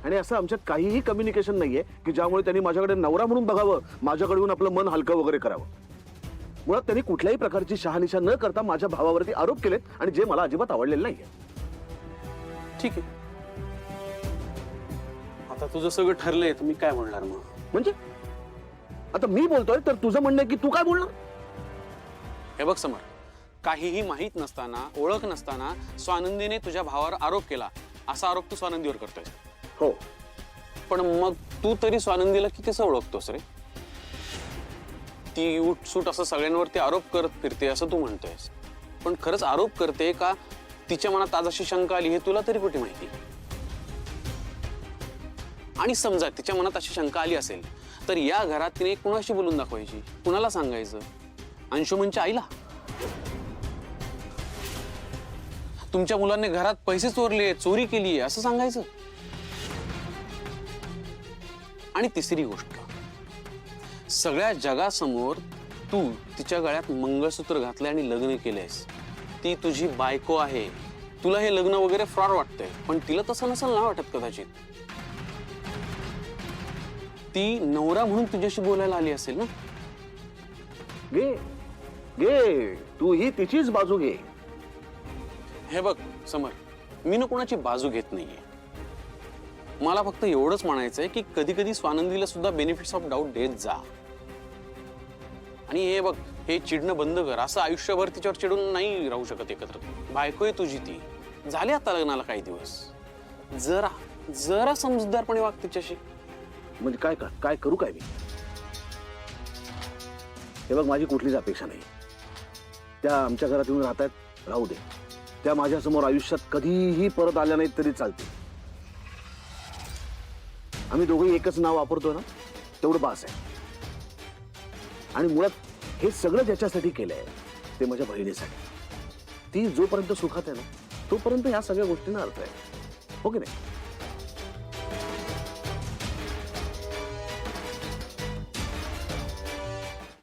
आणि असं आमच्यात काहीही कम्युनिकेशन नाहीये की ज्यामुळे त्यांनी माझ्याकडे नवरा म्हणून बघावं, माझ्याकडे येऊन आपलं मन हलकं वगैरे करावं. मुळात त्यांनी कुठल्याही प्रकारची शहानिशा न करता माझ्या भावावरती आरोप केलेत आणि जे मला अजिबात आवडलेलं नाहीये. ठीक आहे, आता तुझं सगळं ठरलंय तर मी काय म्हणणार मग? म्हणजे आता मी बोलतोय तर तुझं म्हणणं आहे की तू काय बोलणार? हे बघ समर, काहीही माहीत नसताना, ओळख नसताना स्वानंदीने तुझ्या भावावर आरोप केला, असा आरोप तू स्वानंदीवर करतोय. हो, पण मग तू तरी स्वानंदीला कितीसं ओळखतोस रे? ती उठसूट असं सगळ्यांवरती आरोप करत फिरते असं तू म्हणतोयस, पण खरंच आरोप करते का तिच्या मनात आज अशी शंका आली हे तुला तरी कुठे माहिती? आणि समजा तिच्या मनात अशी शंका आली असेल तर या घरात तिने कुणाशी बोलून दाखवायची, कुणाला सांगायचं? अंशुमनच्या आईला? तुमच्या मुलांनी घरात पैसे चोरले, चोरी केली असं सांगायचं? आणि तिसरी गोष्ट, सगळ्या जगासमोर तू तिच्या गळ्यात मंगळसूत्र घातलंय आणि लग्न केलंयस. ती तुझी बायको आहे. तुला हे लग्न वगैरे फ्रॉड वाटतंय, पण तिला तसं नसेल ना वाटत कदाचित. ती नवरा म्हणून तुझ्याशी बोलायला आली असेल ना? घे घे, तू ही तिचीच बाजू घे. हे बघ समर, मी ना कोणाची बाजू घेत नाहीये. मला फक्त एवढंच म्हणायचंय की कधी कधी स्वानंदीला सुद्धा बेनिफिट्स ऑफ डाऊट देत जा. आणि हे बघ, हे चिडणं बंद कर. असं आयुष्यभर तिच्यावर चिडून नाही राहू शकत एकत्र. बायको आहे तुझी ती, झाली आता लग्नाला काही दिवस. जरा जरा समजूतदारपणे वाग तिच्याशी. म्हणजे काय काय करू काय मी? हे बघ, माझी कुठलीच अपेक्षा नाही. त्या आमच्या घरात येऊन राहतात, राहू दे. त्या माझ्यासमोर आयुष्यात कधीही परत आल्या नाहीत तरी चालते. आम्ही दोघेही एकच नाव वापरतोय ना, तेवढं बास आहे. आणि मुळात हे सगळं ज्याच्यासाठी केलंय ते माझ्या बहिणीसाठी. ती जोपर्यंत सुखात आहे ना तोपर्यंत ह्या सगळ्या गोष्टींना अर्थ आहे, हो की नाही?